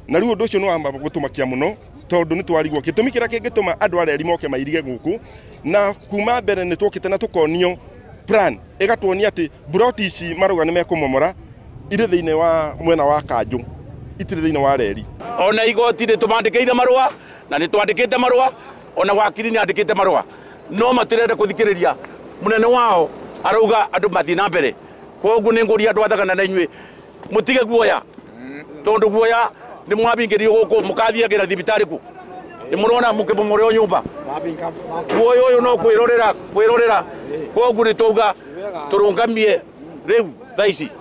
Na riu undu ucio no amba gutumakia muno tondu ni twarigwo gitumi kira kingituma andu areri moke mairige guku na kuma mbere ni twokite na tukonio plan igatwonia ati broti ici maruga ni mekumomora ire thiine wa mwena wa Kanju itire thiine wa reri ona igoti ni tumandikire marua na ni twandikite marua ona wakiri ni andikite marua no matirenda kuthikiriria munene wao arauga andu mathi na mbere koguo ni nguria andu athagana na inywe mutige guoya tondu guoya ni mwabingirio guku mukathiagira thibitari ku ni murona mukibomoreo nyumba guoya uyu no kwirorera koguo ni tuga turungamie riu thaici